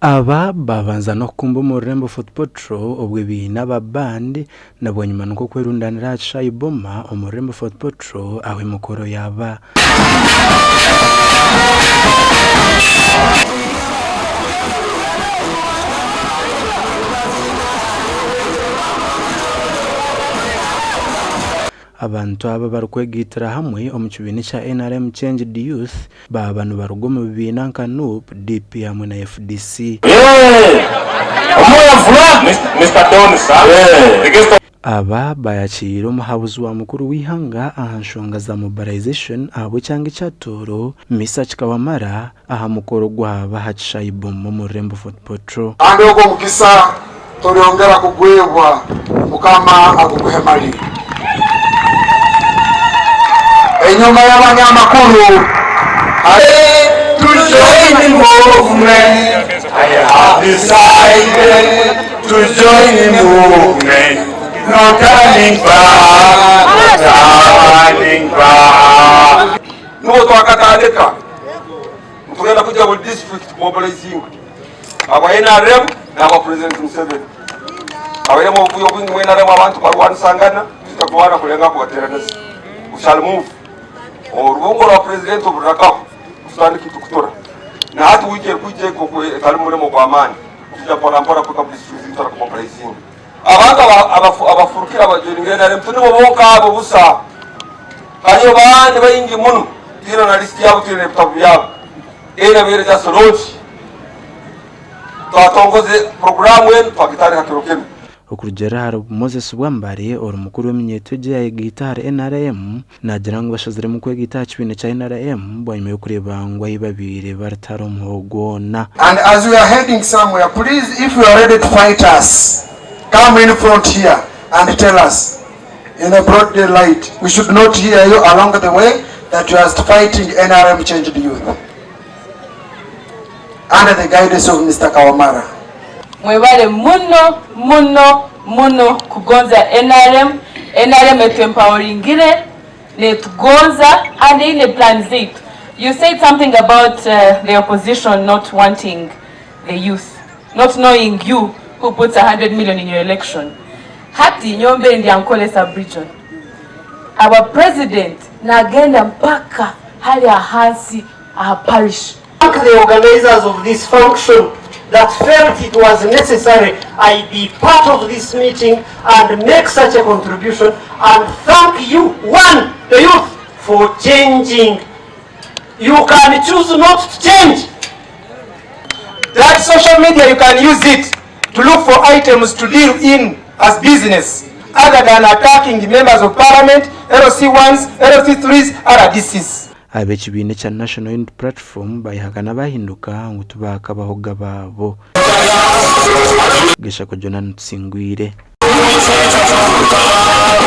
Aba babanza no kumba mu Rembo Football Tro obwe bina babandi nabonye manuko kwerundanira Shaiboma mu Rembo Football Tro aho mukoro yaba abantu aba barukwegitira hamwe omukibini cha NRM Changed Youth babanu barugo mu bibina nka NUP DP hamwe na FDC Mr. Donsa aba bayakira umuhabuzi wa mukuru wihanga ahanshonga za mobilization abo cyangwa cyatoro misa kikawamara aha mukoro gwaba hacishayibombo mu Rembo Football Tro ande uko mukisa toriongera kugwebwa ukama akukuhemali enyuma y'abanyamakuru to join the movement. I have decided to join the movement. No turning back, no turning back. Nuko twakatandika mtugenda kuja mu district mobilizing aba NRM na President Museveni abere mu buyo bwingi mu NRM abantu barwanisangana tutakubana kulenga kubateraneza we shall move urubungo rwa president oburakaho usandi kitu kutora na hatu wiki kuje ko kalimure mu kwamani tujya pora kwa district itora ku mobilizing abantu abafurukira abajengere na mtuni boboka abo busa kanyo bandi bayingi muno tira na list yabo tira neptabu yabo era bere ja soloti twatongoze programu yenu twakitari haturukeni okurugera hari Moses Bwambare ori mukuru w'imyetoje ya gitare NRM nagira ngo bashazire mu kwegita kibine cha NRM bwanyuma yo kureba ngo ayibabire barataro muhogona. And as we are heading somewhere, please, if you are ready to fight us, come in front here and tell us in a broad daylight. We should not hear you along the way that you are fighting NRM Changed Youth under the guidance of Mr. Kawamara. Mwebale muno kugonza NRM etuempoweringire netugonza and in the plan Z. You said something about the opposition not wanting the youth, not knowing you who puts 100 million in your election. Hati nyombe ndi ankole sub-region. Our president nagenda mpaka hali ahansi parish. The organizers of this function that felt it was necessary I be part of this meeting and make such a contribution, and thank you, the youth, for changing. You can choose not to change. That social media, you can use it to look for items to deal in as business, other than attacking the members of parliament, LOC1s, LOC3s, RDCs. Abekibine cha National Unity Platform bayihakana bahinduka ngo tubaka bahoga babo gesha ko Jonathan Singwire